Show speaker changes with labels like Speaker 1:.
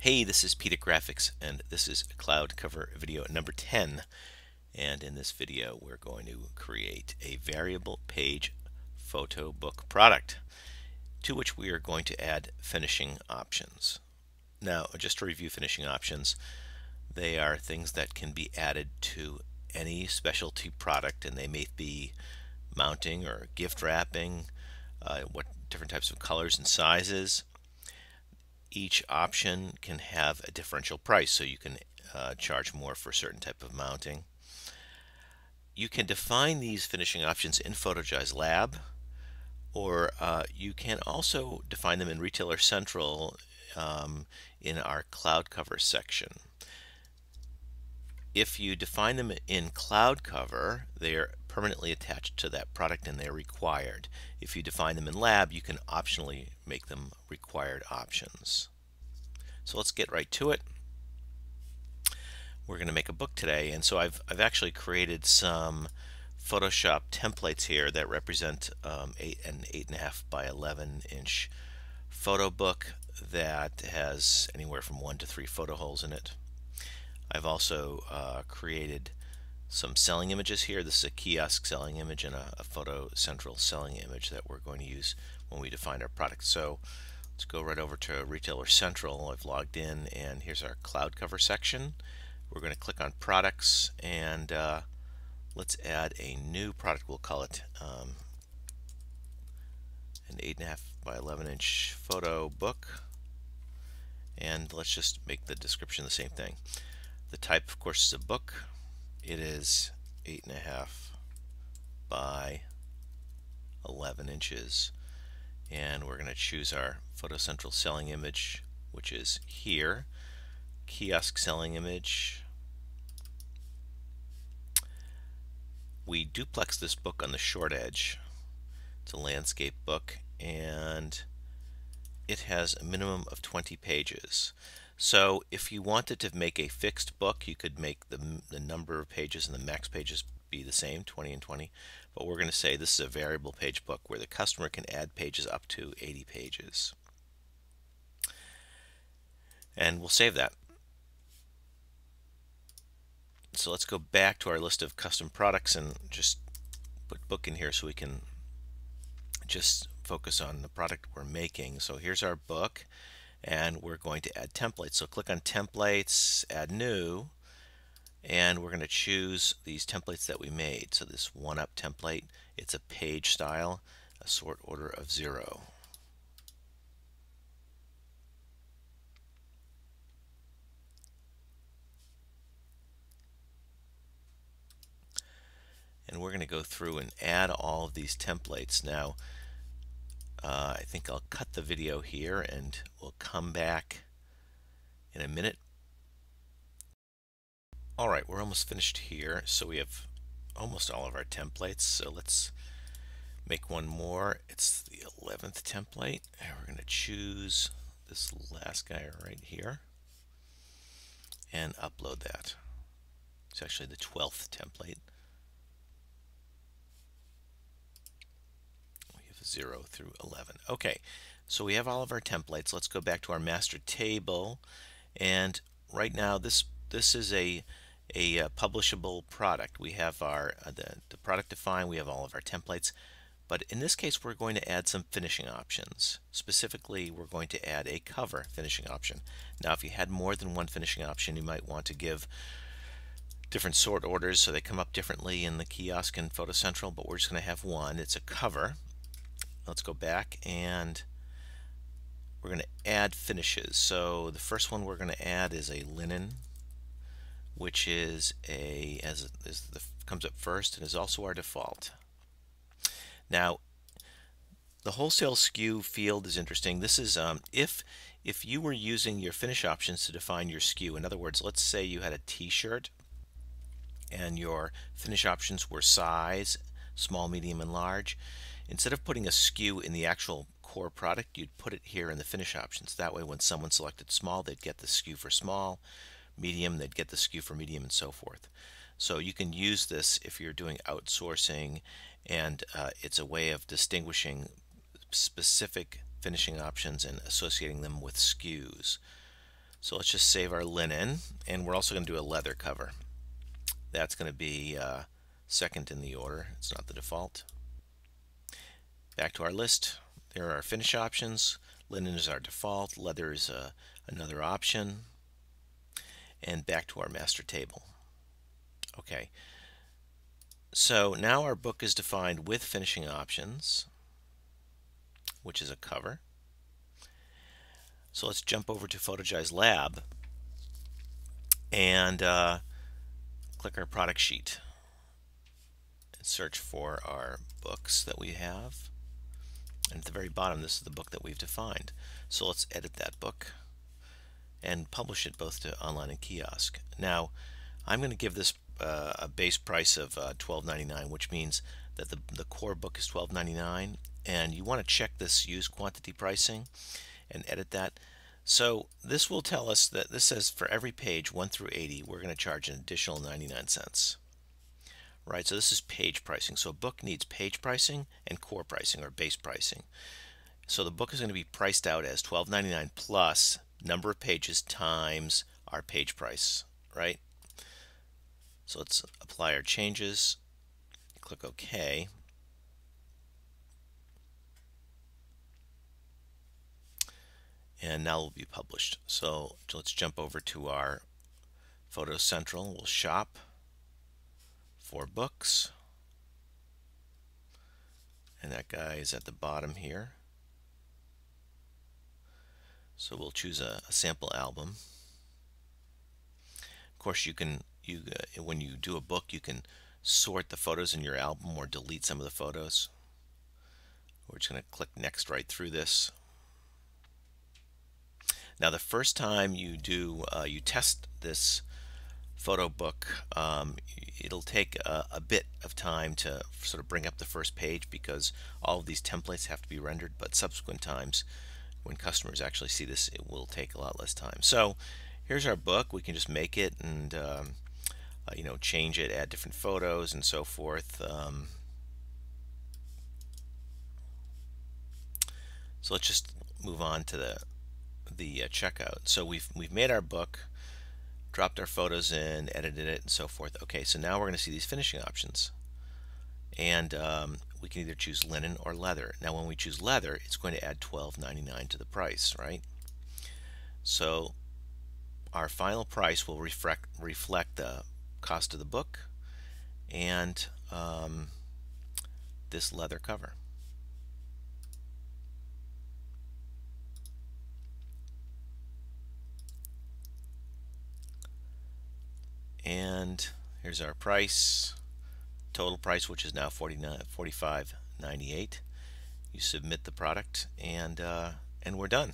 Speaker 1: Hey, this is Peter Graphics, and this is CloudCover video number 10. And in this video, we're going to create a variable page photo book product to which we are going to add finishing options. Now, just to review finishing options, they are things that can be added to any specialty product, and they may be mounting or gift wrapping, what different types of colors and sizes. Each option can have a differential price, so you can charge more for a certain type of mounting. You can define these finishing options in Photogize Lab, or you can also define them in Retailer Central in our CloudCover section. If you define them in CloudCover, they are permanently attached to that product and they're required. If you define them in Lab, you can optionally make them required options. So let's get right to it. We're going to make a book today, and so I've actually created some Photoshop templates here that represent an 8.5 by 11 inch photo book that has anywhere from 1 to 3 photo holes in it. I've also created some selling images here. This is a kiosk selling image and a Photo Central selling image that we're going to use when we define our product. So let's go right over to Retailer Central. I've logged in, and here's our CloudCover section. We're going to click on products, and let's add a new product. We'll call it an 8.5 by 11 inch photo book, and let's just make the description the same thing. The type, of course, is a book. It is 8.5 by 11 inches, and we're going to choose our Photo Central selling image, which is here. Kiosk selling image. We duplex this book on the short edge. It's a landscape book, and it has a minimum of 20 pages. So if you wanted to make a fixed book, you could make the number of pages and the max pages be the same, 20 and 20. But we're going to say this is a variable page book where the customer can add pages up to 80 pages. And we'll save that. So let's go back to our list of custom products and just put book in here so we can just focus on the product we're making. So here's our book, and we're going to add templates. So click on Templates, Add New, and we're going to choose these templates that we made. So this one-up template, it's a page style, a sort order of 0. And we're going to go through and add all of these templates. Now, I think I'll cut the video here and we'll come back in a minute. Alright, we're almost finished here. So we have almost all of our templates. So let's make one more. It's the 11th template. And we're going to choose this last guy right here and upload that. It's actually the 12th template. 0 through 11. Okay, so we have all of our templates. Let's go back to our master table, and right now this is a publishable product. We have our the product defined. We have all of our templates, but in this case we're going to add some finishing options. Specifically, we're going to add a cover finishing option. Now, if you had more than one finishing option, you might want to give different sort orders so they come up differently in the kiosk and Photo Central, but we're just going to have one. It's a cover. Let's go back, and we're going to add finishes. So the first one we're going to add is a linen, which is comes up first and is also our default. Now, the wholesale SKU field is interesting. This is if you were using your finish options to define your SKU. In other words, let's say you had a t-shirt and your finish options were size, small, medium, and large. Instead of putting a SKU in the actual core product, you'd put it here in the finish options. That way, when someone selected small, they'd get the SKU for small, medium, they'd get the SKU for medium, and so forth. So you can use this if you're doing outsourcing, and it's a way of distinguishing specific finishing options and associating them with SKUs. So let's just save our linen, and we're also going to do a leather cover. That's going to be second in the order. It's not the default. Back to our list. There are our finish options. Linen is our default. Leather is another option. And back to our master table. Okay. So now our book is defined with finishing options, which is a cover. So let's jump over to Photogize Lab and click our product sheet and search for our books that we have. And at the very bottom, this is the book that we've defined. So let's edit that book and publish it both to online and kiosk. Now, I'm going to give this a base price of $12.99, which means that the core book is $12.99, and you want to check this use quantity pricing and edit that. So this will tell us that this says for every page 1 through 80, we're going to charge an additional 99 cents. Right, so this is page pricing. So a book needs page pricing and core pricing, or base pricing. So the book is going to be priced out as $12.99 plus number of pages times our page price, right? So let's apply our changes, click OK. And now it will be published. So let's jump over to our Photo Central. We'll shop for books. And that guy is at the bottom here. So we'll choose a sample album. Of course, when you do a book, you can sort the photos in your album or delete some of the photos. We're just going to click next right through this. Now, the first time you test this photo book, it'll take a bit of time to sort of bring up the first page because all of these templates have to be rendered, but subsequent times when customers actually see this, it will take a lot less time. So here's our book. We can just make it and change it, add different photos and so forth. So let's just move on to the checkout. So we've made our book, dropped our photos in, edited it, and so forth. Okay, so now we're going to see these finishing options, and we can either choose linen or leather. Now, when we choose leather, it's going to add $12.99 to the price, right? So our final price will reflect the cost of the book and this leather cover. And here's our price, total price, which is now $45.98. You submit the product, and we're done.